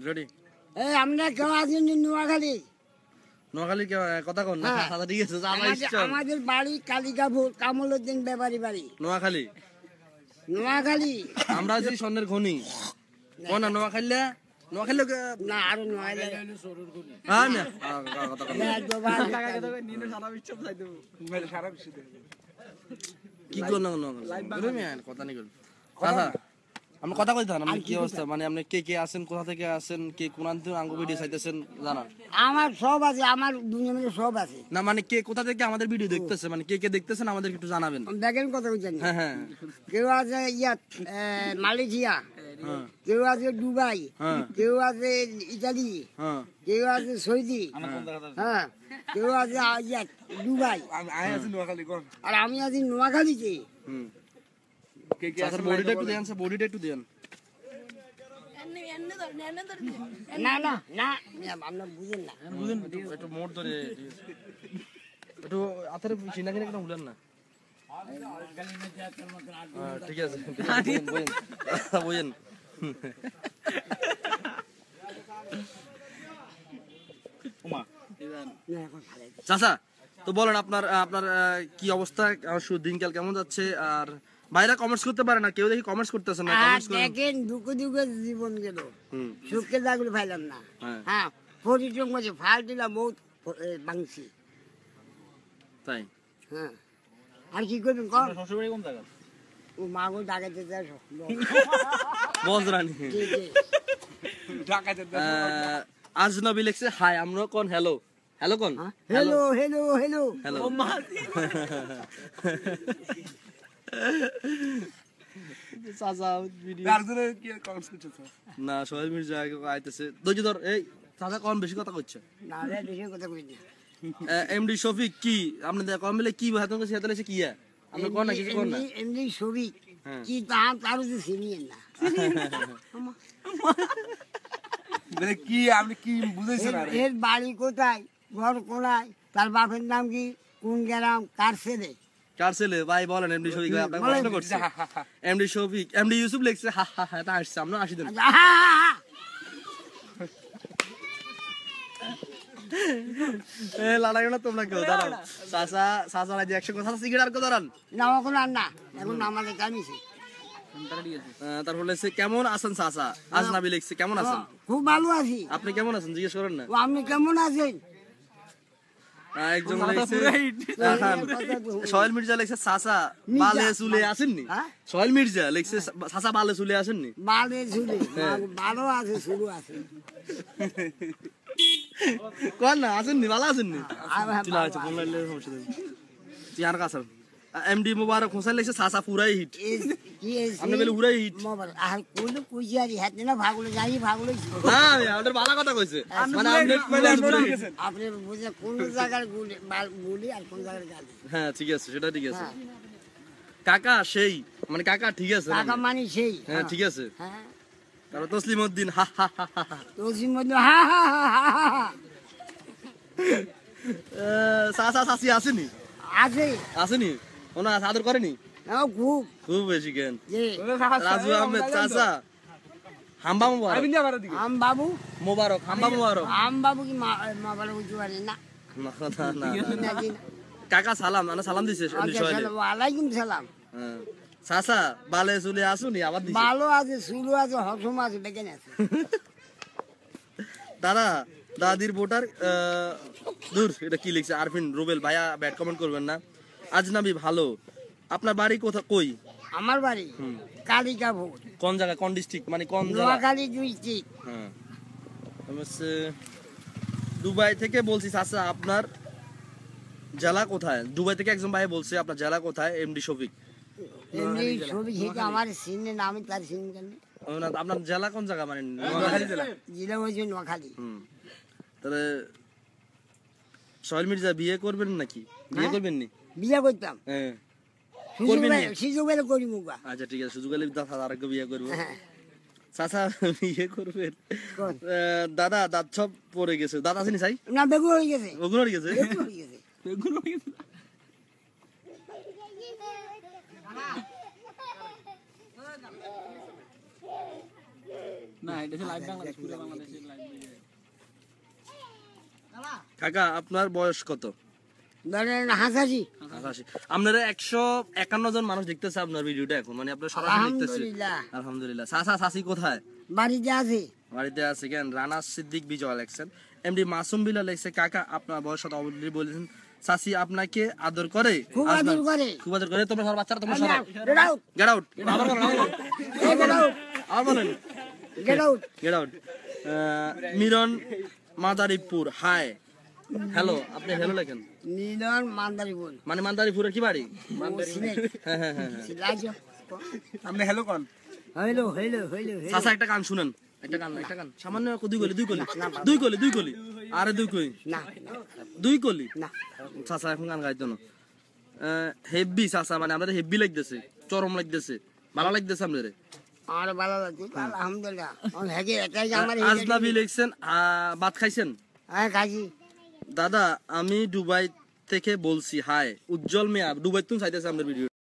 Ready. এই আমরা কেউ আছেন নোয়াখালী? নোয়াখালী কথা কন না, কথা ঠিক আছে। আমাদের বাড়ি কালিকাপুর, কামলউদ্দিন ব্যাপারী বাড়ি, নোয়াখালী। নোয়াখালী। আমরা আছি স্বর্ণের খনি। কোন নোয়াখালী? নোয়াখালী না, আরো নোয়াখালী। হ্যাঁ না কথা কন কি কোন নোয়াখালী কথা নেই। কথা আমরা কথা কইতে না, কি অবস্থা, মানে আপনি কে কে আছেন, কোথা থেকে আছেন, কে কোন আঙ্গু ভিডিও চাইতেছেন জানা? আমার সব আছে, আমার দুনিয়া মধ্যে সব আছে। না মানে কে কোথা থেকে আমাদের ভিডিও দেখতেছে, মানে কে কে দেখতেছেন আমাদের একটু জানাবেন। দেখেন কথা বলছেন। হ্যাঁ হ্যাঁ। কেউ আছে মালয়েশিয়া, কেউ আছে দুবাই, কেউ আছে ইতালি, কেউ আছে সৌদি, হ্যাঁ, কেউ আছে দুবাই, আর আমি আছি নোয়াখালীতে। বডিটা একটু দেন, বডিটা একটু দেন। না না না, আপনার বুঝেন না, বুঝেন একটু মোট ধরে একটু হাতের সিনা কিনে কেন উঠলেন না? ঠিক আছে বুঝেন। চাচা তো বলেন আপনার আপনার কি অবস্থা, দিনকাল কেমন যাচ্ছে? আর ভাইরা কমেন্টস করতে পারে না, কেউ দেখি কমেন্টস করতেছে না। দেখেন দুঃখে দুঃখে জীবন গেল, সুখে জাগলে ফাইলাম না। হ্যাঁ, পরিশ্রম করছে, ফাল দিলাম বহুত ভাঙছি, তাই। হ্যাঁ, আর কি করবেন কম। শ্বশুরবাড়ি কোন জায়গা? ও মাগো ডাকাতে যায় বজরানি আজনবী লিখছে হাই, আমরা কোন হ্যালো হ্যালো কোন হ্যালো হ্যালো হ্যালো হ্যালো। না সোহেল মির্জা আইতেছে, ধৈর্য ধর। এই চাচা কোন বেশি কথা কইছে না রে, বেশি কথা কই না। এমডি শফিক কি আপনি কম মিলে কি ভাতন কাছে হাতে কি আপনি কোন না কিছু কোন না? এমডি শফিক কি তার তারও যে চিনিয়েন না কি, আপনি কি বুঝাইছেন? এর বাড়ি কোথায়, ঘর কোনায়, তার বাপের নাম কি, কোন গ্রাম, কার ছেলে? কার ছেলে ভাই বলেন? এমডি শফিক ভাই আপনাকে প্রশ্ন করছে। এমডি শফিক, এমডি ইউসুফ লিখছে হা হা হা, তা আসছে আমরা 80 দিন। এ লড়াই না তোমরা কেউ দাঁড়াও। চাচা চাচা রাজি 100 কথা সিগারেট আর কো দাঁড়ান না, এখন আর না, এখন আমাদের কামিছে। তারপর লিখছে কেমন আছেন চাচা? আজনবী লিখছে কেমন আছেন? খুব ভালো আছি। আপনি কেমন আছেন জিজ্ঞেস করেন না? ও আপনি কেমন আছেন? একজন লিখছে সোহেল মির্জা লিখছে চাচা বালে চুলে আসেননি? সোহেল মির্জা লিখছে চাচা বালে চুলে আসেননি? বালে চুলে ভালো আছে, শুরু আছে। কোন না আসেননি, ভালো আসেননি? চলে আছে কোন লাইলে সমস্যা নেই। চিয়ার কাছে এমডি মুবারক হোসেন লিখছে চাচা পুরাই হিট। আপনি বলে পুরাই হিট। মোবারক আর কোন কুইজারি হাতে না ভাগলে যাই ভাগলে। না আমাদের ভালো কথা কইছে, মানে আপনি বুঝে কোন জায়গার গুলি গুলি আর কোন জায়গার গালি। হ্যাঁ ঠিক আছে, সেটা ঠিক আছে। কাকা সেই মানে কাকা ঠিক আছে, কাকা মানে সেই। হ্যাঁ ঠিক আছে। হ্যাঁ, তারপর তসলিমউদ্দিন হা হা হা হা, তসলিমউদ্দিন হা হা হা হা। চাচা চাচি আসেনি? আছে আসেনি, ওনা আদর করেনি? খুব খুব বেশি কেন? রাজু আহমেদ চাচা হাম্বা মুবারক, আম বাবু মুবারক, হাম্বা মুবারক। আম বাবু কি মোবারক হইতে পারে না? না কাকা সালাম, মানে সালাম দিছে। ওয়ালাইকুম সালাম। চাচা বালে চুলে আসুনি? আবার দিছে ভালো আছে, শুরু আছে, হসম আছে, দেখেন আছে। দাদা দাদির ভোটার দূর, এটা কি লিখছে আরফিন রুবেল ভাইয়া, ব্যাড কমেন্ট করবেন না। আজনবী ভালো। আপনার বাড়ি কোথা কই? আমার বাড়ি কালিকাপুর। কোন জায়গা, কোন ডিস্ট্রিক্ট, মানে কোন জেলা? নোয়াখালী ডিস্ট্রিক্ট। হ্যাঁ, দুবাই থেকে বলছি চাচা আপনার জেলা কোথায়? দুবাই থেকে একজন ভাই বলছে আপনার জেলা কোথায়? এমডি শফিক। এমনি ছবি থেকে আমার সিনে নাম তার সিন কেন? আপনার জেলা কোন জায়গা, মানে নোয়াখালী জেলা? জেলা হয়েছে নোয়াখালী। তাহলে সোহেল মির্জা বিয়ে করবেন নাকি? বিয়ে করবেন নি? বিয়ে করতাম, হ্যাঁ সুযোগ পেলে করি মুগা। আচ্ছা ঠিক আছে, সুযোগ পেলে আরেকটা বিয়ে করবো। চাচা বিয়ে করবেন? দাদা দাঁত সব পড়ে গেছে। দাঁত আসেনি চাই না, বেগুন হয়ে গেছে, বেগুন হয়ে গেছে, বেগুন হয়ে গেছে। কাকা আপনার বয়স কত? ধরেন 85। 85। আপনারা 151 জন মানুষ দেখতেছে আপনার ভিডিওটা এখন, মানে আপনারা সরাসরি দেখতেছে। আলহামদুলিল্লাহ। আলহামদুলিল্লাহ। চাচা চাচি কোথায়? বাড়িতে আছে। বাড়িতে আছে কেন? রানা সিদ্দিক বিজয় লেখছেন। এমডি মাসুম বিল্লাহ লেখছে কাকা আপনার বয়স কত অলরেডি বলেছেন। চাচি আপনাকে আদর করে? খুব আদর করে। খুব আদর করে। তোমরা সব বাচ্চারা তোমরা সরাও। Get out. Get out. আবার বলেন, আবার বলেন। Hey, get out. আবার বলেন। Get out. Get out. Miron Madaripur hi. Hello, আপনি হ্যালো লেখেন। নীলন মান্দারিপুর। মানে মাদারীপুরের কি বাড়ি? সিলেট। হ্যাঁ হ্যাঁ হ্যাঁ। সিলাইছো। আপনি হ্যালো কোন? হইলো হইলো হইলো হইলো। চাচা একটা গান শুনেন, একটা গান সামান্য দুই কলি আরে দুই কলি না দুই কলি। না চাচা এখন গান গাইতো না। হেভি চাচা, মানে আমাদের হেভি লাগতেছে, চরম লাগতেছে, ভালো লাগতেছে আমাদের। আর ভালো লাগছে আলহামদুলিল্লাহ। আর হেগে এটাই আমার আজনাবি লিখছেন ভাত খাইছেন? হ্যাঁ কাজী। দাদা আমি দুবাই থেকে বলছি হাই। উজ্জ্বল মিয়া দুবাই তুমি চাইতেছে আমাদের ভিডিও।